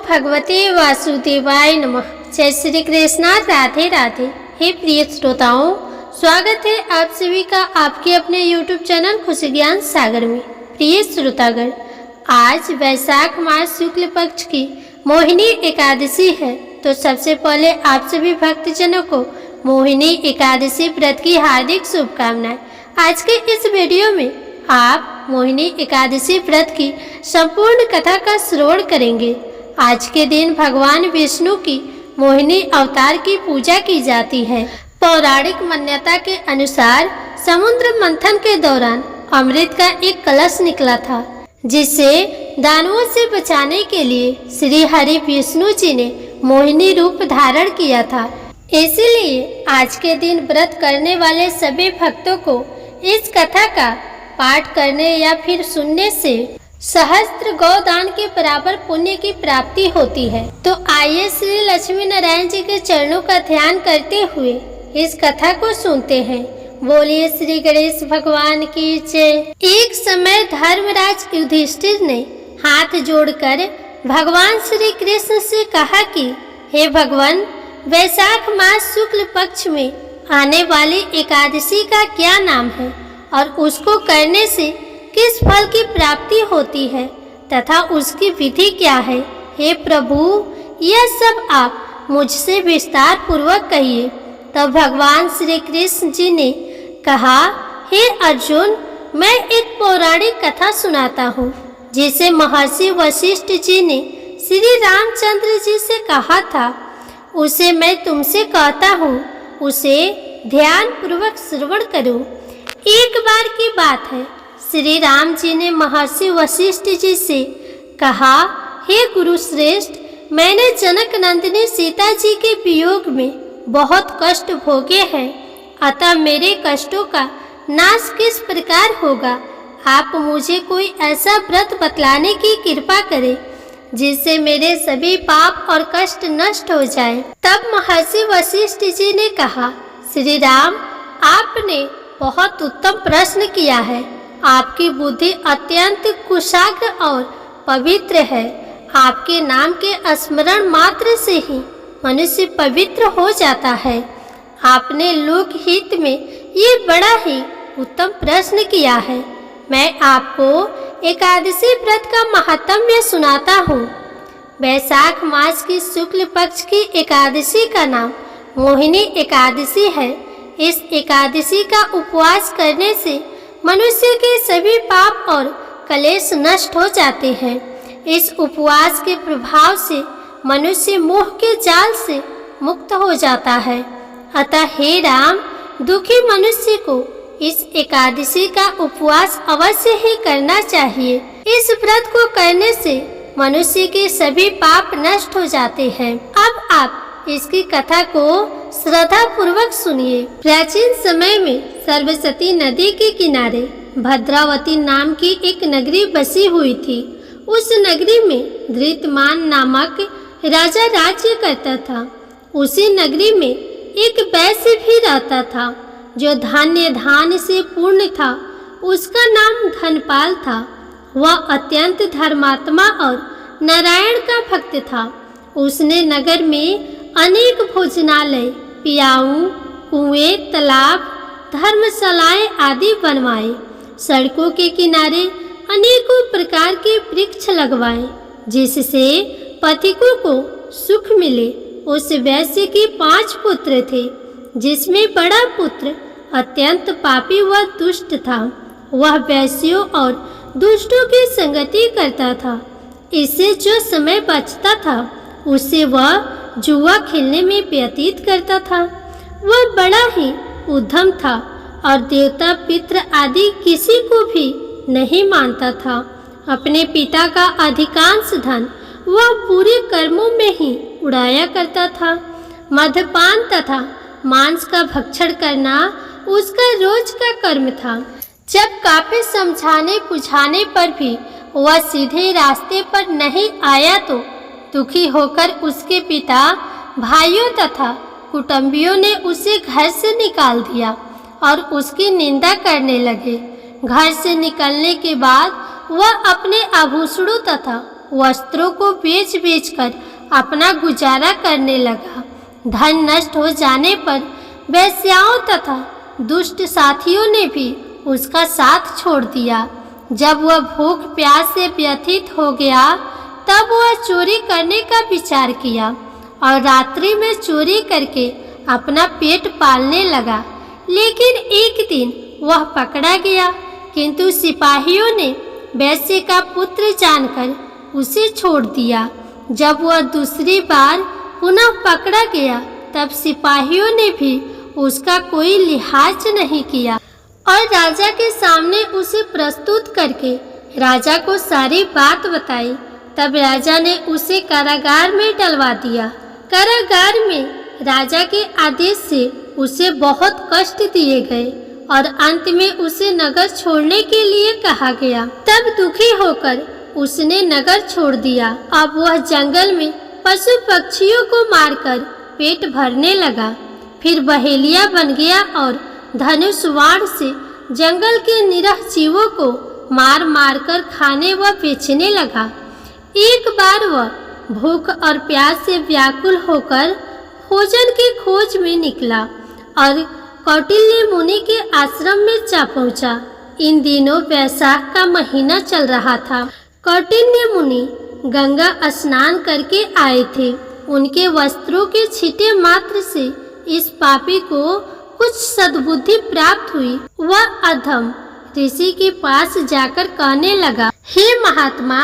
भगवते वासुदेवाय नमः। जय श्री कृष्णा, राधे राधे। हे प्रिय श्रोताओं, स्वागत है आप सभी का आपके अपने YouTube चैनल खुशी ज्ञान सागर में। प्रिय श्रोतागण, आज वैशाख मास शुक्ल पक्ष की मोहिनी एकादशी है, तो सबसे पहले आप सभी भक्तजनों को मोहिनी एकादशी व्रत की हार्दिक शुभकामनाएं। आज के इस वीडियो में आप मोहिनी एकादशी व्रत की संपूर्ण कथा का श्रवण करेंगे। आज के दिन भगवान विष्णु की मोहिनी अवतार की पूजा की जाती है। पौराणिक मान्यता के अनुसार समुद्र मंथन के दौरान अमृत का एक कलश निकला था, जिसे दानवों से बचाने के लिए श्री हरि विष्णु जी ने मोहिनी रूप धारण किया था। इसीलिए आज के दिन व्रत करने वाले सभी भक्तों को इस कथा का पाठ करने या फिर सुनने से सहस्त्र गौदान के बराबर पुण्य की प्राप्ति होती है। तो आइए श्री लक्ष्मी नारायण जी के चरणों का ध्यान करते हुए इस कथा को सुनते हैं। बोलिए श्री गणेश भगवान की जय। एक समय धर्मराज युधिष्ठिर ने हाथ जोड़कर भगवान श्री कृष्ण से कहा कि हे भगवान, वैशाख मास शुक्ल पक्ष में आने वाली एकादशी का क्या नाम है और उसको करने से किस फल की प्राप्ति होती है तथा उसकी विधि क्या है। हे प्रभु, यह सब आप मुझसे विस्तार पूर्वक कहिए। तब भगवान श्री कृष्ण जी ने कहा, हे अर्जुन, मैं एक पौराणिक कथा सुनाता हूँ, जिसे महर्षि वशिष्ठ जी ने श्री रामचंद्र जी से कहा था। उसे मैं तुमसे कहता हूँ, उसे ध्यान पूर्वक श्रवण करो। एक बार की बात है, श्री राम जी ने महर्षि वशिष्ठ जी से कहा, हे गुरु श्रेष्ठ, मैंने जनक नंदिनी सीता जी के वियोग में बहुत कष्ट भोगे हैं, अतः मेरे कष्टों का नाश किस प्रकार होगा। आप मुझे कोई ऐसा व्रत बतलाने की कृपा करें जिससे मेरे सभी पाप और कष्ट नष्ट हो जाए। तब महर्षि वशिष्ठ जी ने कहा, श्री राम, आपने बहुत उत्तम प्रश्न किया है। आपकी बुद्धि अत्यंत कुशाग्र और पवित्र है। आपके नाम के स्मरण मात्र से ही मनुष्य पवित्र हो जाता है। आपने लोक हित में ये बड़ा ही उत्तम प्रश्न किया है। मैं आपको एकादशी व्रत का महात्म्य सुनाता हूँ। वैशाख मास की शुक्ल पक्ष की एकादशी का नाम मोहिनी एकादशी है। इस एकादशी का उपवास करने से मनुष्य के सभी पाप और कलेश नष्ट हो जाते हैं। इस उपवास के प्रभाव से मनुष्य मोह के जाल से मुक्त हो जाता है। अतः हे राम, दुखी मनुष्य को इस एकादशी का उपवास अवश्य ही करना चाहिए। इस व्रत को करने से मनुष्य के सभी पाप नष्ट हो जाते हैं। अब आप इसकी कथा को श्रद्धा पूर्वक सुनिए। प्राचीन समय में सरस्वती नदी के किनारे भद्रावती नाम की एक नगरी बसी हुई थी। उस नगरी में धृतमान नामक राजा राज्य करता था। उसी नगरी में एक वैश्य भी रहता था, जो धान्य धान से पूर्ण था। उसका नाम धनपाल था। वह अत्यंत धर्मात्मा और नारायण का भक्त था। उसने नगर में अनेक भोजनालय, पियाऊ, कुएं, तालाब, धर्मशालाएं आदि बनवाए। सड़कों के किनारे अनेकों प्रकार के वृक्ष लगवाए, जिससे पथिकों को सुख मिले। उस वैश्य के 5 पुत्र थे, जिसमें बड़ा पुत्र अत्यंत पापी व दुष्ट था। वह वैश्यों और दुष्टों की संगति करता था। इससे जो समय बचता था, उससे वह जुआ खेलने में व्यतीत करता था। वह बड़ा ही उद्यम था और देवता पितृ आदि किसी को भी नहीं मानता था। अपने पिता का अधिकांश धन वह बुरे कर्मों में ही उड़ाया करता था। मद्यपान तथा मांस का भक्षण करना उसका रोज का कर्म था। जब काफी समझाने बुझाने पर भी वह सीधे रास्ते पर नहीं आया, तो दुखी होकर उसके पिता, भाइयों तथा कुटुंबियों ने उसे घर से निकाल दिया और उसकी निंदा करने लगे। घर से निकलने के बाद वह अपने आभूषणों तथा वस्त्रों को बेच बेच कर अपना गुजारा करने लगा। धन नष्ट हो जाने पर वेश्याओं तथा दुष्ट साथियों ने भी उसका साथ छोड़ दिया। जब वह भूख प्यास से व्यथित हो गया तब वह चोरी करने का विचार किया और रात्रि में चोरी करके अपना पेट पालने लगा। लेकिन एक दिन वह पकड़ा गया, किंतु सिपाहियों ने वैश्य का पुत्र जानकर उसे छोड़ दिया। जब वह दूसरी बार पुनः पकड़ा गया तब सिपाहियों ने भी उसका कोई लिहाज नहीं किया और राजा के सामने उसे प्रस्तुत करके राजा को सारी बात बताई। तब राजा ने उसे कारागार में डलवा दिया। कारागार में राजा के आदेश से उसे बहुत कष्ट दिए गए और अंत में उसे नगर छोड़ने के लिए कहा गया। तब दुखी होकर उसने नगर छोड़ दिया। अब वह जंगल में पशु पक्षियों को मारकर पेट भरने लगा। फिर बहेलिया बन गया और धनुष बाण से जंगल के निरह जीवों को मार मार कर खाने व बेचने लगा। एक बार वह भूख और प्यास से व्याकुल होकर भोजन की खोज में निकला और कौटिल्य मुनि के आश्रम में जा पहुंचा। इन दिनों वैशाख का महीना चल रहा था। कौटिल्य मुनि गंगा स्नान करके आए थे। उनके वस्त्रों के छींटे मात्र से इस पापी को कुछ सद्बुद्धि प्राप्त हुई। वह अधम ऋषि के पास जाकर कहने लगा, हे महात्मा,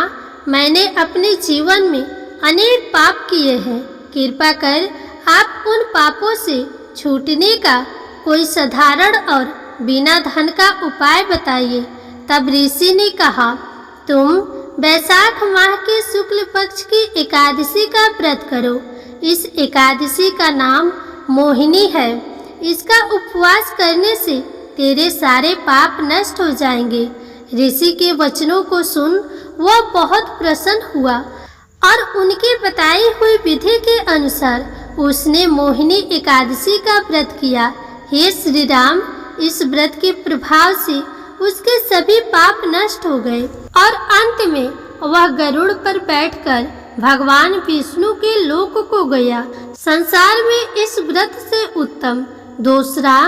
मैंने अपने जीवन में अनेक पाप किए हैं। कृपा कर आप उन पापों से छूटने का कोई साधारण और बिना धन का उपाय बताइए। तब ऋषि ने कहा, तुम वैशाख माह के शुक्ल पक्ष की एकादशी का व्रत करो। इस एकादशी का नाम मोहिनी है। इसका उपवास करने से तेरे सारे पाप नष्ट हो जाएंगे। ऋषि के वचनों को सुन वह बहुत प्रसन्न हुआ और उनके बताई हुई विधि के अनुसार उसने मोहिनी एकादशी का व्रत किया। हे श्री राम, इस व्रत के प्रभाव से उसके सभी पाप नष्ट हो गए और अंत में वह गरुड़ पर बैठकर भगवान विष्णु के लोक को गया। संसार में इस व्रत से उत्तम दूसरा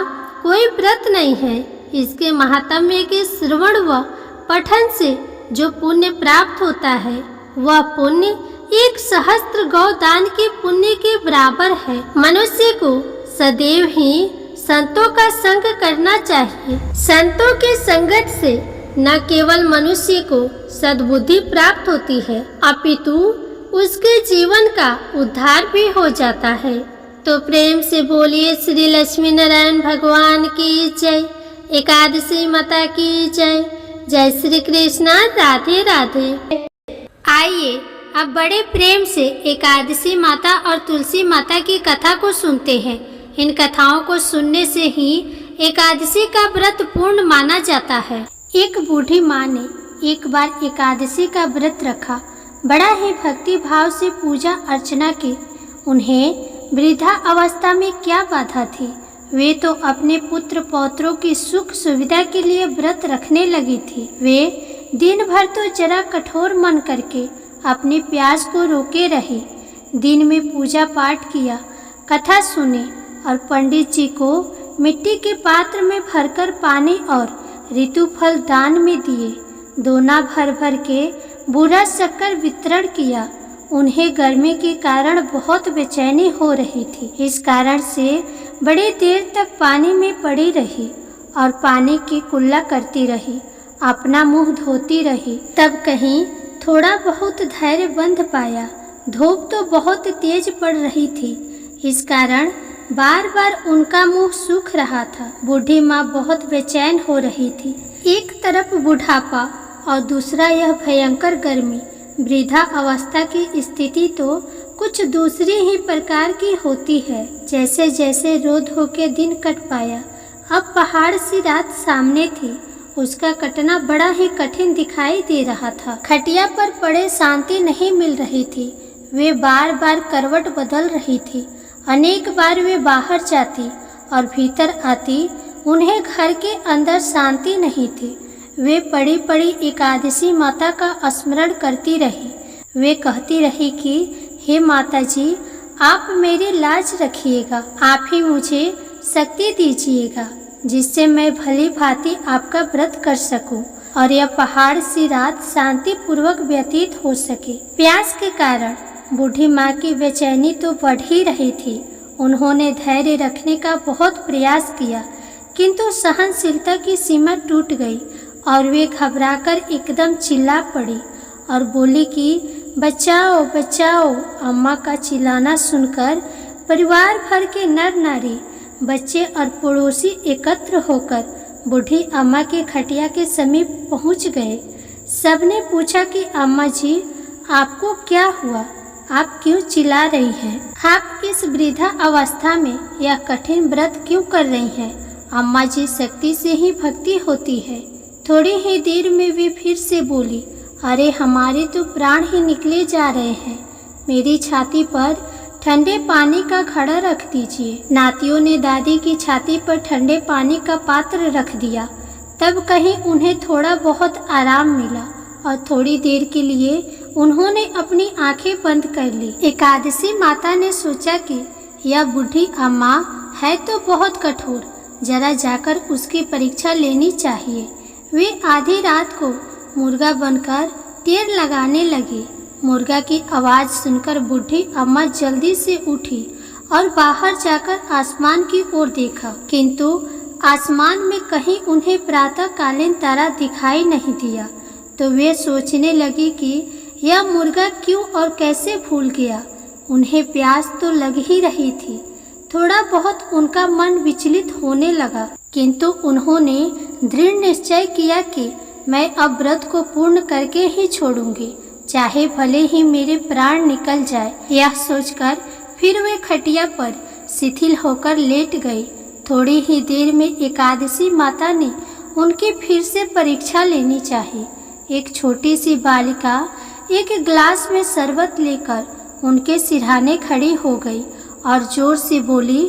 कोई व्रत नहीं है। इसके महात्म्य के श्रवण व पठन से जो पुण्य प्राप्त होता है वह पुण्य 1 सहस्त्र गौदान के पुण्य के बराबर है। मनुष्य को सदैव ही संतों का संग करना चाहिए। संतों के संगत से न केवल मनुष्य को सद्बुद्धि प्राप्त होती है अपितु उसके जीवन का उद्धार भी हो जाता है। तो प्रेम से बोलिए श्री लक्ष्मी नारायण भगवान की जय। एकादशी माता की जय। जय श्री कृष्णा। राधे राधे। आइए अब बड़े प्रेम से एकादशी माता और तुलसी माता की कथा को सुनते हैं। इन कथाओं को सुनने से ही एकादशी का व्रत पूर्ण माना जाता है। एक बूढ़ी माँ ने एक बार एकादशी का व्रत रखा। बड़ा ही भक्ति भाव से पूजा अर्चना की। उन्हें वृद्धा अवस्था में क्या बाधा थी। वे तो अपने पुत्र पौत्रों की सुख सुविधा के लिए व्रत रखने लगी थी। वे दिन भर तो जरा कठोर मन करके अपनी प्यास को रोके रही। दिन में पूजा पाठ किया, कथा सुनी और पंडित जी को मिट्टी के पात्र में भरकर पानी और ऋतुफल दान में दिए। दोना भर भर के बूढ़ा शक्कर वितरण किया। उन्हें गर्मी के कारण बहुत बेचैनी हो रही थी। इस कारण से बड़ी देर तक पानी में पड़ी रही और पानी की कुल्ला करती रही, अपना मुंह धोती रही। तब कहीं थोड़ा बहुत धैर्य बंध पाया। धूप तो बहुत तेज पड़ रही थी, इस कारण बार बार उनका मुंह सूख रहा था। बूढ़ी माँ बहुत बेचैन हो रही थी। एक तरफ बुढ़ापा और दूसरा यह भयंकर गर्मी। वृद्धा अवस्था की स्थिति तो कुछ दूसरी ही प्रकार की होती है। जैसे जैसे रोध होके दिन कट पाया, अब पहाड़ सी रात सामने थी। उसका कटना बड़ा ही कठिन दिखाई दे रहा था। खटिया पर पड़े शांति नहीं मिल रही थी। वे बार बार करवट बदल रही थी। अनेक बार वे बाहर जाती और भीतर आती। उन्हें घर के अंदर शांति नहीं थी। वे पड़ी पड़ी एकादशी माता का स्मरण करती रही। वे कहती रही कि हे माता जी, आप मेरी लाज रखिएगा, आप ही मुझे शक्ति दीजिएगा जिससे मैं भली भांति आपका व्रत कर सकूं और यह पहाड़ सी रात शांति पूर्वक व्यतीत हो सके। प्यास के कारण बूढ़ी माँ की बेचैनी तो बढ़ ही रही थी। उन्होंने धैर्य रखने का बहुत प्रयास किया, किंतु सहनशीलता की सीमा टूट गई और वे घबराकर एकदम चिल्ला पड़ी और बोली कि बचाओ बचाओ। अम्मा का चिल्लाना सुनकर परिवार भर के नर नारी, बच्चे और पड़ोसी एकत्र होकर बूढ़ी अम्मा के खटिया के समीप पहुंच गए। सबने पूछा कि अम्मा जी, आपको क्या हुआ? आप क्यों चिल्ला रही हैं? आप इस वृद्धा अवस्था में यह कठिन व्रत क्यों कर रही हैं? अम्मा जी, शक्ति से ही भक्ति होती है। थोड़ी ही देर में वे फिर से बोली, अरे हमारे तो प्राण ही निकले जा रहे हैं। मेरी छाती पर ठंडे पानी का घड़ा रख दीजिए। नातियों ने दादी की छाती पर ठंडे पानी का पात्र रख दिया। तब कहीं उन्हें थोड़ा बहुत आराम मिला और थोड़ी देर के लिए उन्होंने अपनी आंखें बंद कर ली। एकादशी माता ने सोचा कि यह बूढ़ी अम्मा है तो बहुत कठोर, जरा जाकर उसकी परीक्षा लेनी चाहिए। वे आधी रात को मुर्गा बनकर टेर लगाने लगी। मुर्गा की आवाज़ सुनकर बूढ़ी अम्मा जल्दी से उठी और बाहर जाकर आसमान की ओर देखा, किंतु आसमान में कहीं उन्हें प्रातःकालीन तारा दिखाई नहीं दिया। तो वे सोचने लगी कि यह मुर्गा क्यों और कैसे भूल गया। उन्हें प्यास तो लग ही रही थी। थोड़ा बहुत उनका मन विचलित होने लगा, किंतु उन्होंने दृढ़ निश्चय किया कि मैं अब व्रत को पूर्ण करके ही छोड़ूंगी, चाहे भले ही मेरे प्राण निकल जाए। यह सोचकर फिर वे खटिया पर शिथिल होकर लेट गई। थोड़ी ही देर में एकादशी माता ने उनकी फिर से परीक्षा लेनी चाहिए। एक छोटी सी बालिका एक गिलास में शरबत लेकर उनके सिरहाने खड़ी हो गई और जोर से बोली,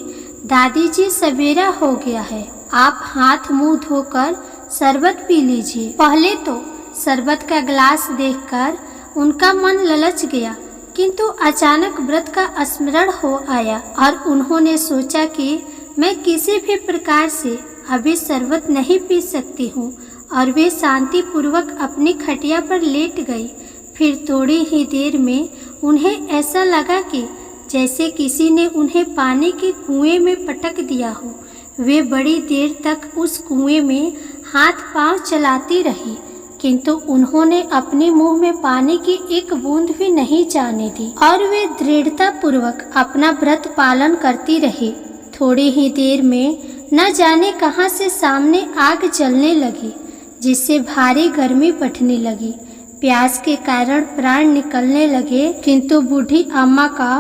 दादी जी, सवेरा हो गया है, आप हाथ मुंह धोकर शरबत पी लीजिए। पहले तो शरबत का गिलास देखकर उनका मन ललच गया, किंतु अचानक व्रत का स्मरण हो आया और उन्होंने सोचा कि मैं किसी भी प्रकार से अभी शरबत नहीं पी सकती हूँ और वे शांति पूर्वक अपनी खटिया पर लेट गई। फिर थोड़ी ही देर में उन्हें ऐसा लगा कि जैसे किसी ने उन्हें पानी के कुएं में पटक दिया हो। वे बड़ी देर तक उस कुएं में हाथ पांव चलाती रही, किंतु उन्होंने अपने मुंह में पानी की एक बूंद भी नहीं जाने दी और वे दृढ़ता पूर्वक अपना व्रत पालन करती रही। थोड़ी ही देर में न जाने कहां से सामने आग जलने लगी, जिससे भारी गर्मी बढ़ने लगी। प्यास के कारण प्राण निकलने लगे, किंतु बूढ़ी अम्मा का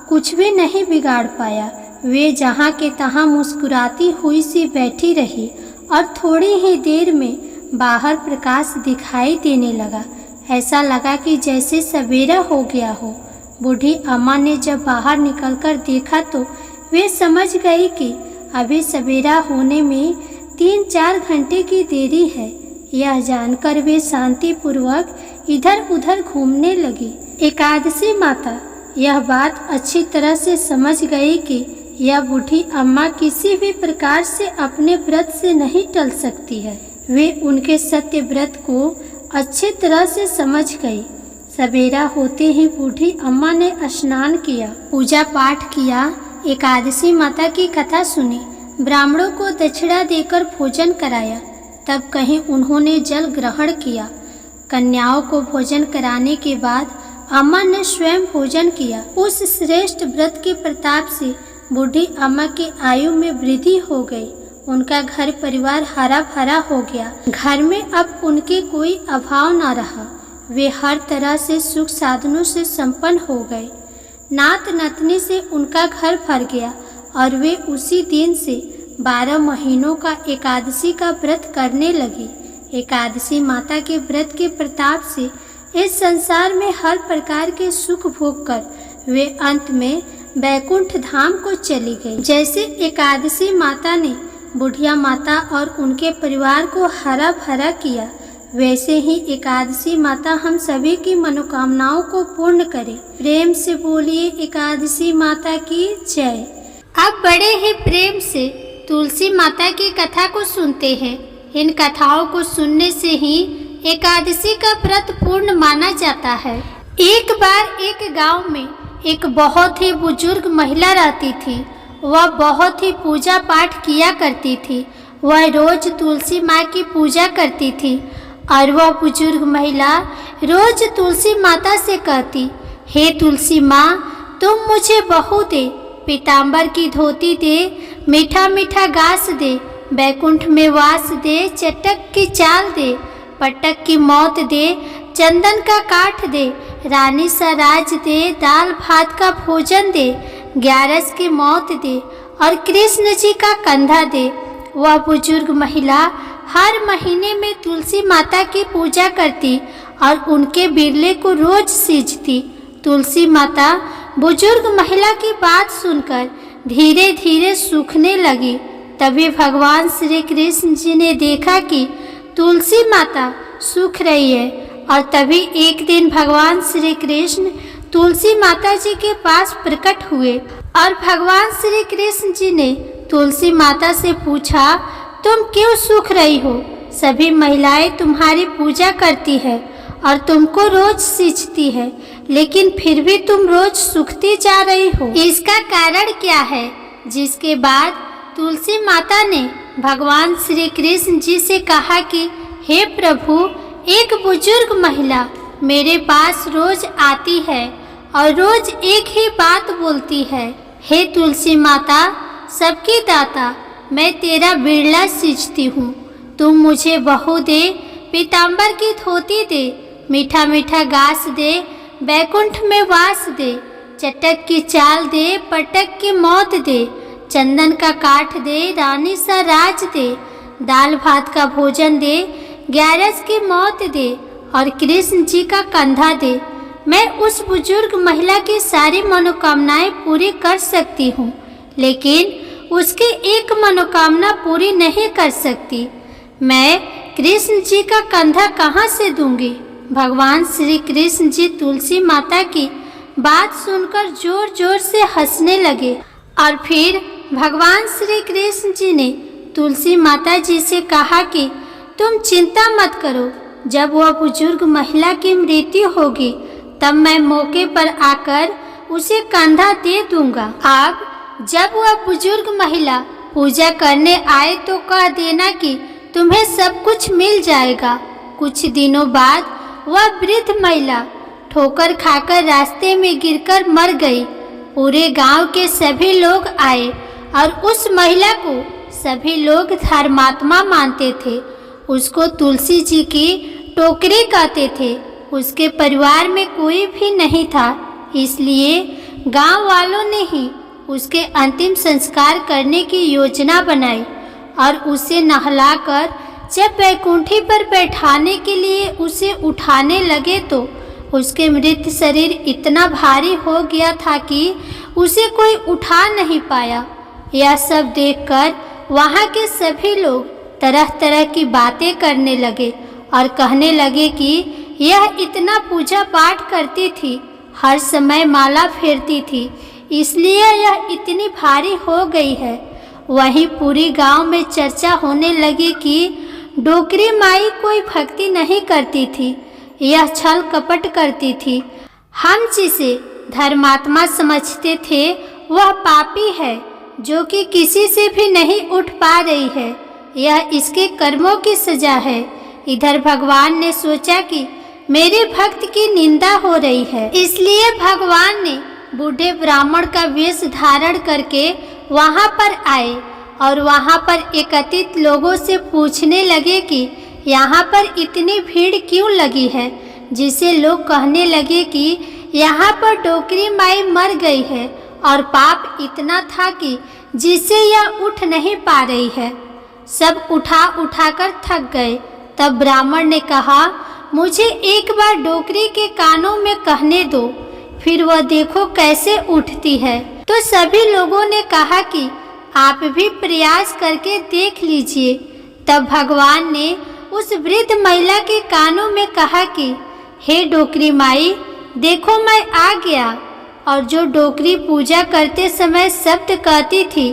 कुछ भी नहीं बिगाड़ पाया। वे जहाँ के तहाँ मुस्कुराती हुई सी बैठी रही और थोड़ी ही देर में बाहर प्रकाश दिखाई देने लगा। ऐसा लगा कि जैसे सवेरा हो गया हो। बूढ़ी अम्मा ने जब बाहर निकलकर देखा तो वे समझ गई कि अभी सवेरा होने में 3-4 घंटे की देरी है। यह जानकर वे शांति पूर्वक इधर उधर घूमने लगी। एकादशी माता यह बात अच्छी तरह से समझ गई कि यह बूढ़ी अम्मा किसी भी प्रकार से अपने व्रत से नहीं टल सकती है। वे उनके सत्य व्रत को अच्छी तरह से समझ गई। सवेरा होते ही बूढ़ी अम्मा ने स्नान किया, पूजा पाठ किया, एकादशी माता की कथा सुनी, ब्राह्मणों को दक्षिणा देकर भोजन कराया। तब कहीं उन्होंने जल ग्रहण किया। कन्याओं को भोजन कराने के बाद अम्मा ने स्वयं भोजन किया। उस श्रेष्ठ व्रत के प्रताप से बूढ़ी अम्मा की आयु में वृद्धि हो गई। उनका घर परिवार हरा भरा हो गया। घर में अब उनके कोई अभाव न रहा। वे हर तरह से सुख साधनों से संपन्न हो गए। नात नतनी से उनका घर भर गया और वे उसी दिन से 12 महीनों का एकादशी का व्रत करने लगी। एकादशी माता के व्रत के प्रताप से इस संसार में हर प्रकार के सुख भोग कर वे अंत में बैकुंठ धाम को चली गई। जैसे एकादशी माता ने बुढ़िया माता और उनके परिवार को हरा भरा किया, वैसे ही एकादशी माता हम सभी की मनोकामनाओं को पूर्ण करे। प्रेम से बोलिए एकादशी माता की जय। अब बड़े ही प्रेम से तुलसी माता की कथा को सुनते हैं। इन कथाओं को सुनने से ही एकादशी का व्रत पूर्ण माना जाता है। एक बार एक गांव में एक बहुत ही बुजुर्ग महिला रहती थी। वह बहुत ही पूजा पाठ किया करती थी। वह रोज तुलसी माँ की पूजा करती थी और वह बुजुर्ग महिला रोज तुलसी माता से कहती, हे तुलसी माँ, तुम मुझे बहू दे, पीताम्बर की धोती दे, मीठा मीठा घास दे, बैकुंठ में वास दे, चटक की चाल दे, पटक की मौत दे, चंदन का काठ दे, रानी सा राज दे, दाल भात का भोजन दे, ग्यारस की मौत दे और कृष्ण जी का कंधा दे। वह बुजुर्ग महिला हर महीने में तुलसी माता की पूजा करती और उनके बिरले को रोज सींचती। तुलसी माता बुजुर्ग महिला की बात सुनकर धीरे धीरे सूखने लगी। तभी भगवान श्री कृष्ण जी ने देखा कि तुलसी माता सूख रही है और तभी एक दिन भगवान श्री कृष्ण तुलसी माता जी के पास प्रकट हुए और भगवान श्री कृष्ण जी ने तुलसी माता से पूछा, तुम क्यों सूख रही हो? सभी महिलाएं तुम्हारी पूजा करती है और तुमको रोज सींचती है, लेकिन फिर भी तुम रोज सूखती जा रही हो। इसका कारण क्या है? जिसके बाद तुलसी माता ने भगवान श्री कृष्ण जी से कहा कि हे प्रभु, एक बुजुर्ग महिला मेरे पास रोज आती है और रोज एक ही बात बोलती है, हे तुलसी माता, सबकी दाता, मैं तेरा बिरला सींचती हूँ, तुम मुझे बहू दे, पीताम्बर की धोती दे, मीठा मीठा घास दे, बैकुंठ में वास दे, चटक की चाल दे, पटक की मौत दे, चंदन का काठ दे, रानी सा राज दे, दाल भात का भोजन दे, ग्यारस की मौत दे और कृष्ण जी का कंधा दे। मैं उस बुजुर्ग महिला की सारी मनोकामनाएं पूरी कर सकती हूँ, लेकिन उसकी एक मनोकामना पूरी नहीं कर सकती। मैं कृष्ण जी का कंधा कहाँ से दूंगी? भगवान श्री कृष्ण जी तुलसी माता की बात सुनकर जोर जोर से हंसने लगे और फिर भगवान श्री कृष्ण जी ने तुलसी माता जी से कहा कि तुम चिंता मत करो, जब वह बुजुर्ग महिला की मृत्यु होगी तब मैं मौके पर आकर उसे कंधा दे दूंगा। अब जब वह बुजुर्ग महिला पूजा करने आए तो कह देना कि तुम्हें सब कुछ मिल जाएगा। कुछ दिनों बाद वह वृद्ध महिला ठोकर खाकर रास्ते में गिरकर मर गई। पूरे गांव के सभी लोग आए और उस महिला को सभी लोग धर्मात्मा मानते थे। उसको तुलसी जी की टोकरी कहते थे। उसके परिवार में कोई भी नहीं था, इसलिए गांव वालों ने ही उसके अंतिम संस्कार करने की योजना बनाई और उसे नहलाकर जब बैकुंठी पर बैठाने के लिए उसे उठाने लगे तो उसके मृत शरीर इतना भारी हो गया था कि उसे कोई उठा नहीं पाया। यह सब देखकर वहाँ के सभी लोग तरह तरह की बातें करने लगे और कहने लगे कि यह इतना पूजा पाठ करती थी, हर समय माला फेरती थी, इसलिए यह इतनी भारी हो गई है। वहीं पूरी गांव में चर्चा होने लगी कि डोकरी माई कोई भक्ति नहीं करती थी, यह छल कपट करती थी। हम जिसे धर्मात्मा समझते थे वह पापी है, जो कि किसी से भी नहीं उठ पा रही है। यह इसके कर्मों की सजा है। इधर भगवान ने सोचा कि मेरे भक्त की निंदा हो रही है, इसलिए भगवान ने बूढ़े ब्राह्मण का वेश धारण करके वहां पर आए और वहां पर एकत्रित लोगों से पूछने लगे कि यहाँ पर इतनी भीड़ क्यों लगी है, जिसे लोग कहने लगे कि यहाँ पर डोकरी माई मर गई है और पाप इतना था कि जिससे यह उठ नहीं पा रही है। सब उठा उठाकर थक गए। तब ब्राह्मण ने कहा, मुझे एक बार डोकरी के कानों में कहने दो, फिर वह देखो कैसे उठती है। तो सभी लोगों ने कहा कि आप भी प्रयास करके देख लीजिए। तब भगवान ने उस वृद्ध महिला के कानों में कहा कि हे डोकरी माई, देखो मैं आ गया। और जो डोकरी पूजा करते समय शब्द कहती थी,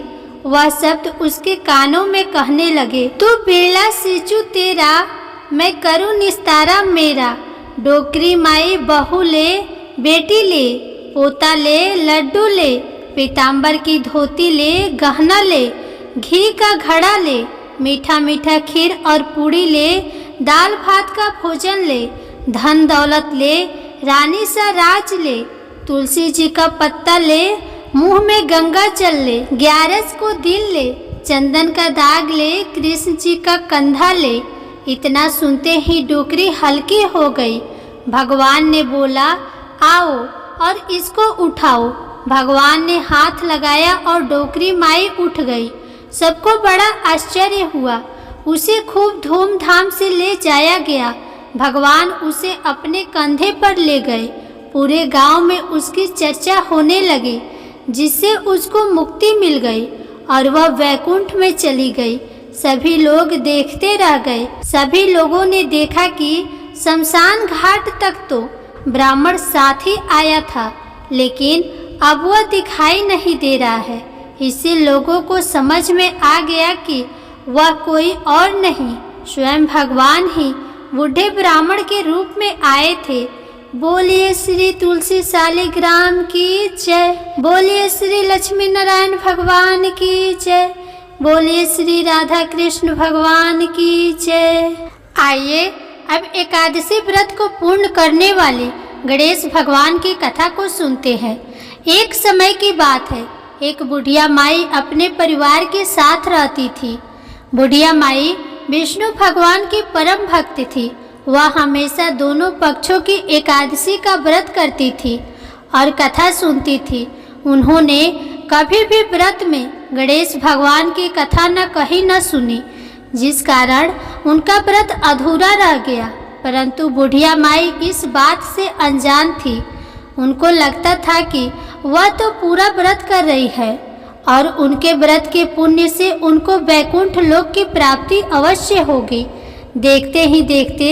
वह शब्द उसके कानों में कहने लगे, तू बिरला सिचू तेरा, मैं करूँ निस्तारा मेरा। डोकरी माई बहू ले, बेटी ले, पोता ले, लड्डू ले, पीताम्बर की धोती ले, गहना ले, घी का घड़ा ले, मीठा मीठा खीर और पूड़ी ले, दाल भात का भोजन ले, धन दौलत ले, रानी सा राज ले, तुलसी जी का पत्ता ले, मुंह में गंगा जल ले, 11 को दिल ले, चंदन का दाग ले, कृष्ण जी का कंधा ले। इतना सुनते ही डोकरी हल्की हो गई। भगवान ने बोला, आओ और इसको उठाओ। भगवान ने हाथ लगाया और डोकरी माई उठ गई। सबको बड़ा आश्चर्य हुआ। उसे खूब धूमधाम से ले जाया गया। भगवान उसे अपने कंधे पर ले गए। पूरे गांव में उसकी चर्चा होने लगी, जिससे उसको मुक्ति मिल गई और वह वैकुंठ में चली गई। सभी लोग देखते रह गए। सभी लोगों ने देखा कि शमशान घाट तक तो ब्राह्मण साथ ही आया था, लेकिन अब वह दिखाई नहीं दे रहा है। इससे लोगों को समझ में आ गया कि वह कोई और नहीं, स्वयं भगवान ही बूढ़े ब्राह्मण के रूप में आए थे। बोलिए श्री तुलसी शालिग्राम की जय। बोलिए श्री लक्ष्मी नारायण भगवान की जय। बोलिए श्री राधा कृष्ण भगवान की जय। आइए अब एकादशी व्रत को पूर्ण करने वाले गणेश भगवान की कथा को सुनते हैं। एक समय की बात है, एक बुढ़िया माई अपने परिवार के साथ रहती थी। बुढ़िया माई विष्णु भगवान की परम भक्त थी। वह हमेशा दोनों पक्षों की एकादशी का व्रत करती थी और कथा सुनती थी। उन्होंने कभी भी व्रत में गणेश भगवान की कथा न कही न सुनी, जिस कारण उनका व्रत अधूरा रह गया। परंतु बुढ़िया माई इस बात से अनजान थी। उनको लगता था कि वह तो पूरा व्रत कर रही है और उनके व्रत के पुण्य से उनको वैकुंठ लोक की प्राप्ति अवश्य होगी। देखते ही देखते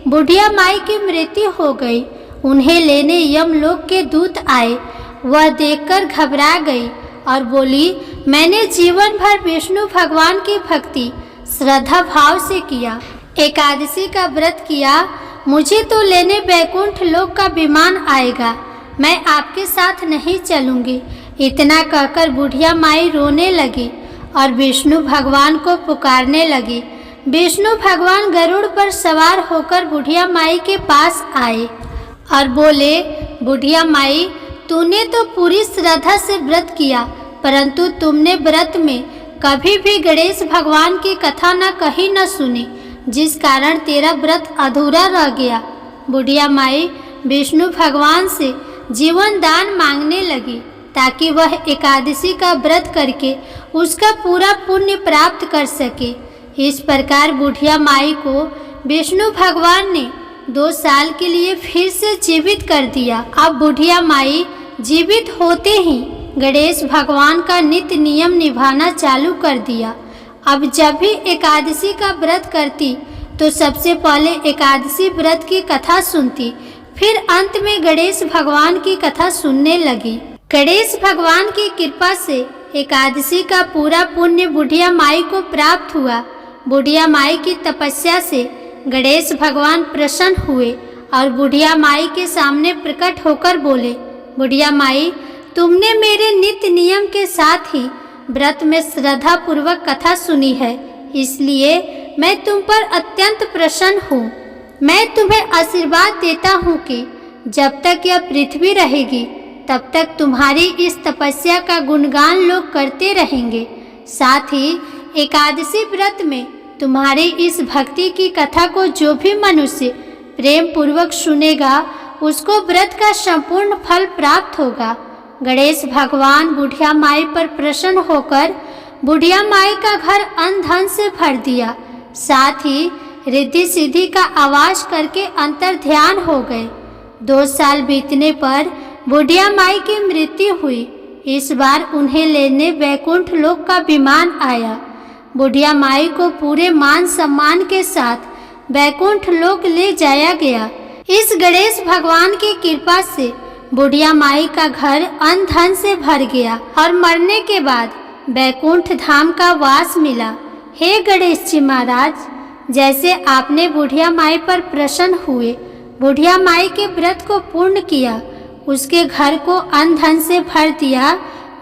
बुढ़िया माई की मृत्यु हो गई। उन्हें लेने यमलोक के दूत आए। वह देखकर घबरा गई और बोली, मैंने जीवन भर विष्णु भगवान की भक्ति श्रद्धा भाव से किया, एकादशी का व्रत किया, मुझे तो लेने वैकुंठ लोक का विमान आएगा, मैं आपके साथ नहीं चलूंगी। इतना कहकर बुढ़िया माई रोने लगी और विष्णु भगवान को पुकारने लगी। विष्णु भगवान गरुड़ पर सवार होकर बुढ़िया माई के पास आए और बोले, बुढ़िया माई, तूने तो पूरी श्रद्धा से व्रत किया, परंतु तुमने व्रत में कभी भी गणेश भगवान की कथा न कही न सुनी, जिस कारण तेरा व्रत अधूरा रह गया। बुढ़िया माई विष्णु भगवान से जीवन दान मांगने लगी ताकि वह एकादशी का व्रत करके उसका पूरा पुण्य प्राप्त कर सके। इस प्रकार बुढ़िया माई को विष्णु भगवान ने 2 साल के लिए फिर से जीवित कर दिया। अब बुढ़िया माई जीवित होते ही गणेश भगवान का नित्य नियम निभाना चालू कर दिया। अब जब भी एकादशी का व्रत करती तो सबसे पहले एकादशी व्रत की कथा सुनती, फिर अंत में गणेश भगवान की कथा सुनने लगी। गणेश भगवान की कृपा से एकादशी का पूरा पुण्य बुढ़िया माई को प्राप्त हुआ। बुढ़िया माई की तपस्या से गणेश भगवान प्रसन्न हुए और बुढ़िया माई के सामने प्रकट होकर बोले, बुढ़िया माई, तुमने मेरे नित्य नियम के साथ ही व्रत में श्रद्धा पूर्वक कथा सुनी है, इसलिए मैं तुम पर अत्यंत प्रसन्न हूँ। मैं तुम्हें आशीर्वाद देता हूँ कि जब तक यह पृथ्वी रहेगी तब तक तुम्हारी इस तपस्या का गुणगान लोग करते रहेंगे। साथ ही एकादशी व्रत में तुम्हारी इस भक्ति की कथा को जो भी मनुष्य प्रेम पूर्वक सुनेगा, उसको व्रत का संपूर्ण फल प्राप्त होगा। गणेश भगवान बुढ़िया माई पर प्रसन्न होकर बुढ़िया माई का घर अन्न धन से भर दिया। साथ ही रिद्धि सिद्धि का आवास करके अंतर ध्यान हो गए। 2 साल बीतने पर बुढ़िया माई की मृत्यु हुई। इस बार उन्हें लेने वैकुंठ लोक का विमान आया। बुढ़िया माई को पूरे मान सम्मान के साथ वैकुंठ लोक ले जाया गया। इस गणेश भगवान की कृपा से बुढ़िया माई का घर अन्न धन से भर गया और मरने के बाद वैकुंठ धाम का वास मिला। हे गणेश जी महाराज, जैसे आपने बुढ़िया माई पर प्रसन्न हुए, बुढ़िया माई के व्रत को पूर्ण किया, उसके घर को अन्न धन से भर दिया,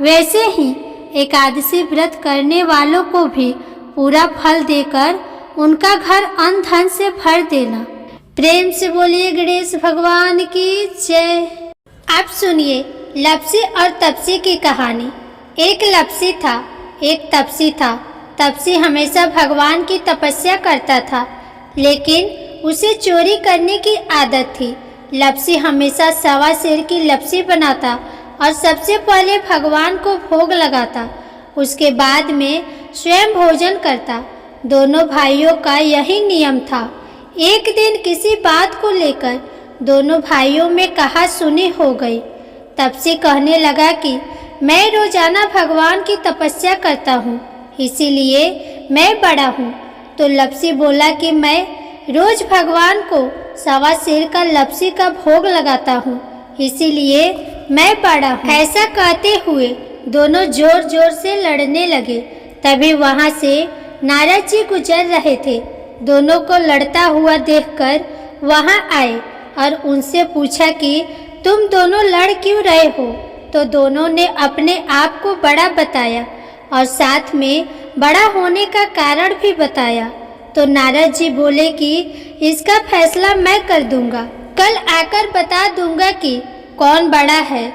वैसे ही एकादशी व्रत करने वालों को भी पूरा फल देकर उनका घर अन्न धन से भर देना। प्रेम से बोलिए गणेश भगवान की जय। आप सुनिए लपसी और तपसी की कहानी। एक लपसी था, एक तपसी था। तपसी हमेशा भगवान की तपस्या करता था, लेकिन उसे चोरी करने की आदत थी। लपसी हमेशा सवा सेर की लपसी बनाता और सबसे पहले भगवान को भोग लगाता, उसके बाद में स्वयं भोजन करता। दोनों भाइयों का यही नियम था। एक दिन किसी बात को लेकर दोनों भाइयों में कहा सुनी हो गई। तपसी कहने लगा कि मैं रोजाना भगवान की तपस्या करता हूँ, इसीलिए मैं बड़ा हूँ। तो लपसी बोला कि मैं रोज भगवान को सवा सेर का लपसी का भोग लगाता हूँ, इसीलिए मैं बड़ा हूँ। ऐसा कहते हुए दोनों जोर जोर से लड़ने लगे। तभी वहाँ से नारद जी गुजर रहे थे। दोनों को लड़ता हुआ देखकर वहाँ आए और उनसे पूछा कि तुम दोनों लड़ क्यों रहे हो। तो दोनों ने अपने आप को बड़ा बताया और साथ में बड़ा होने का कारण भी बताया। तो नारद जी बोले कि इसका फैसला मैं कर दूंगा, कल आकर बता दूंगा कि कौन बड़ा है।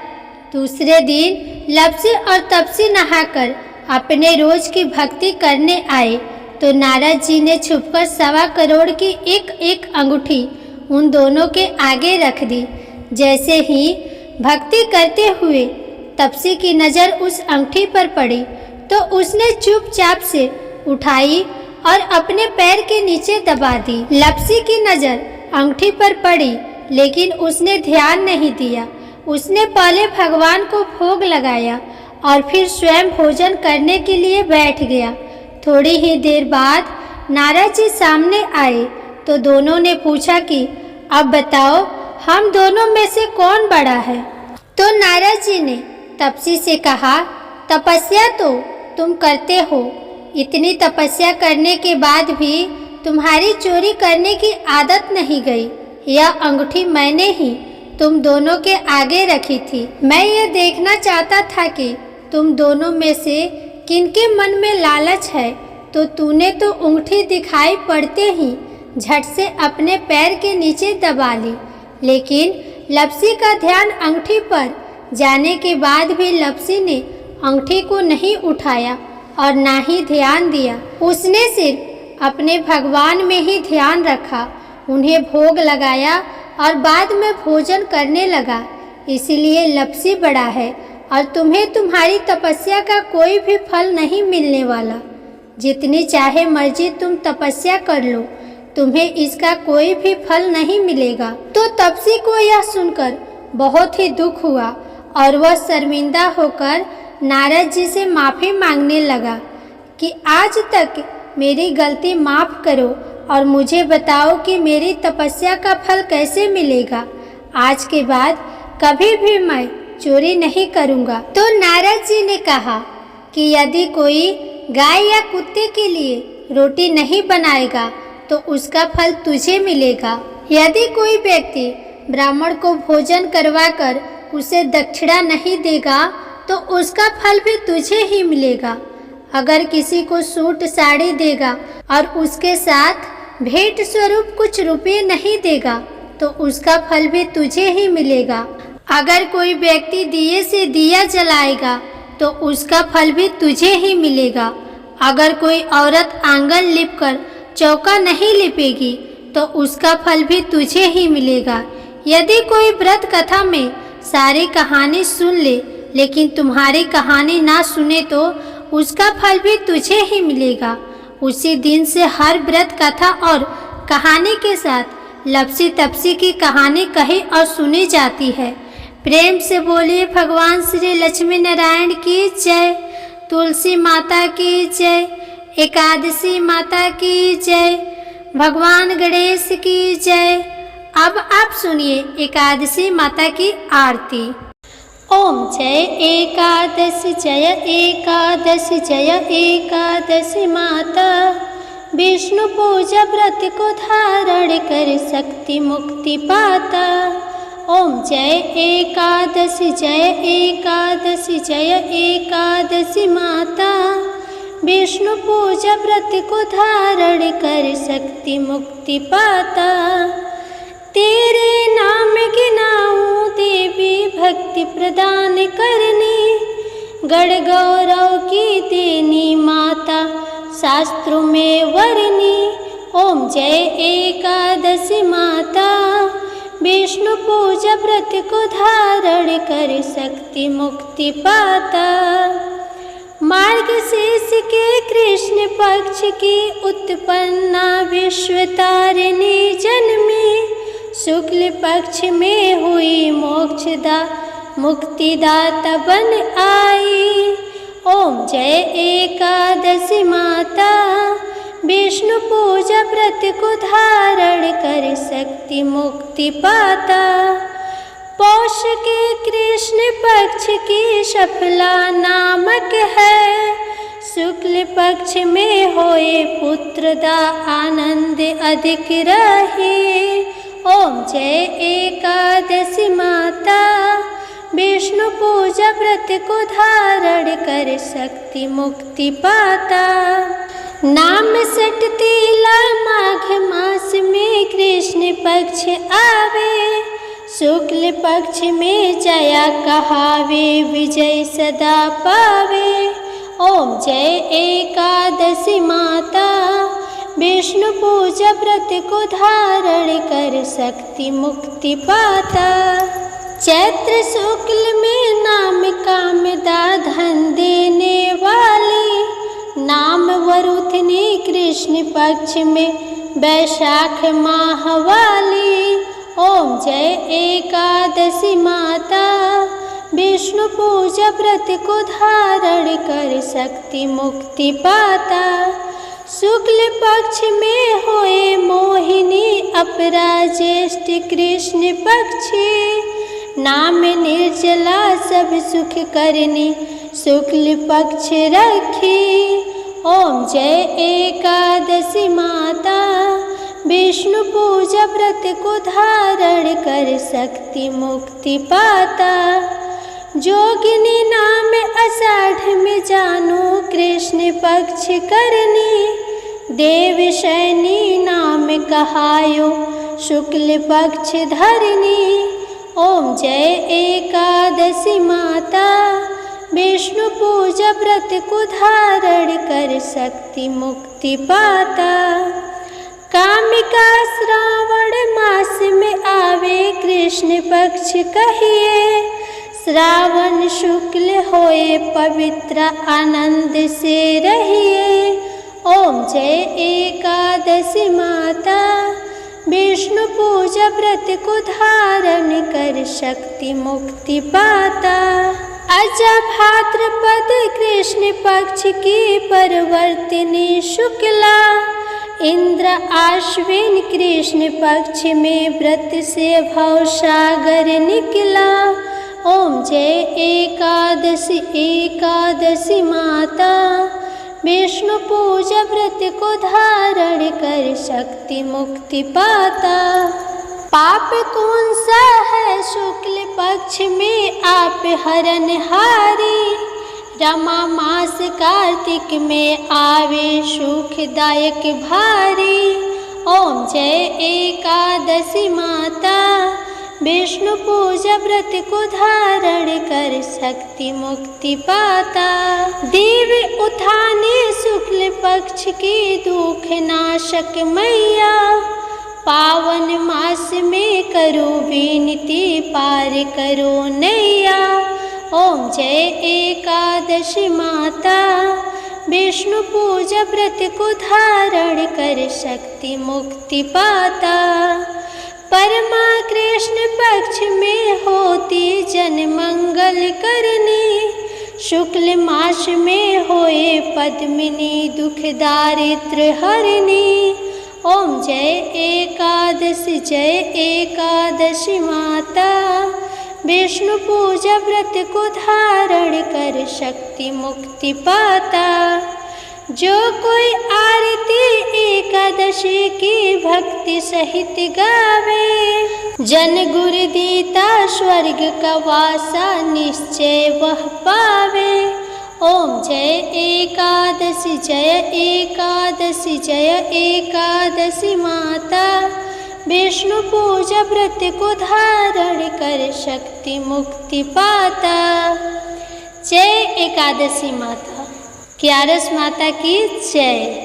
दूसरे दिन लपसी और तपसी नहाकर अपने रोज की भक्ति करने आए। तो नारद जी ने छुपकर 1.25 करोड़ की एक एक अंगूठी उन दोनों के आगे रख दी। जैसे ही भक्ति करते हुए तपसी की नज़र उस अंगूठी पर पड़ी तो उसने चुपचाप से उठाई और अपने पैर के नीचे दबा दी। लपसी की नज़र अंगूठी पर पड़ी, लेकिन उसने ध्यान नहीं दिया। उसने पहले भगवान को भोग लगाया और फिर स्वयं भोजन करने के लिए बैठ गया। थोड़ी ही देर बाद नारद जी सामने आए तो दोनों ने पूछा कि अब बताओ हम दोनों में से कौन बड़ा है। तो नारद जी ने तपसी से कहा, तपस्या तो तुम करते हो, इतनी तपस्या करने के बाद भी तुम्हारी चोरी करने की आदत नहीं गई। यह अंगूठी मैंने ही तुम दोनों के आगे रखी थी। मैं ये देखना चाहता था कि तुम दोनों में से किनके मन में लालच है। तो तूने तो अंगूठी दिखाई पड़ते ही झट से अपने पैर के नीचे दबा ली, लेकिन लपसी का ध्यान अंगूठी पर जाने के बाद भी लपसी ने अंगूठी को नहीं उठाया और ना ही ध्यान दिया। उसने सिर्फ अपने भगवान में ही ध्यान रखा, उन्हें भोग लगाया और बाद में भोजन करने लगा। इसीलिए लपसी बड़ा है और तुम्हें तुम्हारी तपस्या का कोई भी फल नहीं मिलने वाला। जितनी चाहे मर्जी तुम तपस्या कर लो, तुम्हें इसका कोई भी फल नहीं मिलेगा। तो तपसी को यह सुनकर बहुत ही दुख हुआ और वह शर्मिंदा होकर नारद जी से माफ़ी मांगने लगा कि आज तक मेरी गलती माफ़ करो और मुझे बताओ कि मेरी तपस्या का फल कैसे मिलेगा। आज के बाद कभी भी मैं चोरी नहीं करूँगा। तो नारद जी ने कहा कि यदि कोई गाय या कुत्ते के लिए रोटी नहीं बनाएगा तो उसका फल तुझे मिलेगा। यदि कोई व्यक्ति ब्राह्मण को भोजन करवाकर उसे दक्षिणा नहीं देगा तो उसका फल भी तुझे ही मिलेगा। अगर किसी को सूट साड़ी देगा और उसके साथ भेंट स्वरूप कुछ रुपये नहीं देगा तो उसका फल भी तुझे ही मिलेगा। अगर कोई व्यक्ति दिए से दिया जलाएगा तो उसका फल भी तुझे ही मिलेगा। अगर कोई औरत आंगन लिपकर चौका नहीं लिपेगी तो उसका फल भी तुझे ही मिलेगा। यदि कोई व्रत कथा में सारी कहानी सुन ले लेकिन तुम्हारी कहानी ना सुने तो उसका फल भी तुझे ही मिलेगा। उसी दिन से हर व्रत कथा और कहानी के साथ लपसी तपसी की कहानी कही और सुनी जाती है। प्रेम से बोलिए भगवान श्री लक्ष्मी नारायण की जय, तुलसी माता की जय, एकादशी माता की जय, भगवान गणेश की जय। अब आप सुनिए एकादशी माता की आरती। ओम जय एकादशी जय एकादशी जय एकादशी माता। विष्णु पूजा व्रत को धारण कर शक्ति मुक्ति पाता। ओम जय एकादशी जय एकादशी जय एकादशी माता। विष्णु पूजा व्रत को धारण कर शक्ति मुक्ति पाता। तेरे नाम गिनाऊं देवी भक्ति प्रदान करनी। गण गौरव की देनी माता शास्त्रों में वर्णी। ओम जय एकादशी माता। विष्णु पूजा व्रत को धारण कर शक्ति मुक्ति पाता। मार्गशीर्ष के कृष्ण पक्ष की उत्पन्ना विश्व तारिणी जन्मी। शुक्ल पक्ष में हुई मोक्षदा मुक्तिदाता बन आई। ओम जय एकादशी माता। विष्णु पूजा व्रत को धारण कर शक्ति मुक्ति पाता। पौष के कृष्ण पक्ष की शफला नामक है। शुक्ल पक्ष में होए पुत्रदा आनंद अधिक रहे। ओम जय एकादशी माता। विष्णु पूजा व्रत को धारण कर शक्ति मुक्ति पाता। नाम सटतीला माघ मास में कृष्ण पक्ष आवे। शुक्ल पक्ष में जया कहावे विजय सदा पावे। ओम जय एकादशी माता। विष्णु पूजा व्रत को धारण कर शक्ति मुक्ति पाता। चैत्र शुक्ल में नाम कामदा धन देने वाली। नाम वरुथनी कृष्ण पक्ष में वैशाख माह वाली। ओम जय एकादशी माता। विष्णु पूजा व्रत को धारण कर शक्ति मुक्ति पाता। शुक्ल पक्ष में होए मोहिनी अपरा ज्येष्ठ कृष्ण पक्षी। नाम निर्जला सब सुख करनी शुक्ल पक्ष रखी। ओम जय एकादशी माता। विष्णु पूजा व्रत को धारण कर शक्ति मुक्ति पाता। जोगिनी नाम आषाढ़ में जानो कृष्ण पक्ष करनी। देव शैनी नाम कहायो शुक्ल पक्ष धरनी। ओम जय एकादशी माता। विष्णु पूजा व्रत को धारण कर शक्ति मुक्ति पाता। कामिका श्रावण मास में आवे कृष्ण पक्ष कहिए। श्रावण शुक्ल होए पवित्र आनंद से रहिए। ओम जय एकादशी माता। विष्णु पूजा व्रत को धारण कर शक्ति मुक्ति पाता। अजा भाद्रपद कृष्ण पक्ष की परिवर्तिनी शुक्ला। इंद्र आश्विन कृष्ण पक्ष में व्रत से भवसागर निकला। ओम जय एकादशी एकादशी माता। विष्णु पूजा व्रत को धारण कर शक्ति मुक्ति पाता। पाप कौन सा है शुक्ल पक्ष में आप हरनहारी। रमा मास कार्तिक में आवे सुखदायक भारी। ओम जय एकादशी माता। विष्णु पूजा व्रत को धारण कर शक्ति मुक्ति पाता। देव उठाने शुक्ल पक्ष की दुख नाशक मैया। पावन मास में करो विनती पार करो नैया। ओम जय एकादशी माता। विष्णु पूजा व्रत को धारण कर शक्ति मुक्ति पाता। परमा कृष्ण पक्ष में होती जन मंगल करनी। शुक्ल मास में होए पद्मिनी दुख दारिद्र हरनी। ओम जय एकादशी माता। विष्णु पूजा व्रत को धारण कर शक्ति मुक्ति पाता। जो कोई आरती एकादशी की भक्ति सहित गावे, जन गुरु दीता स्वर्ग का वासा निश्चय वह पावे। ओम जय एकादशी माता। विष्णु पूजा व्रत को धारण कर शक्ति मुक्ति पाता। जय एकादशी माता, ग्यारस माता की जय।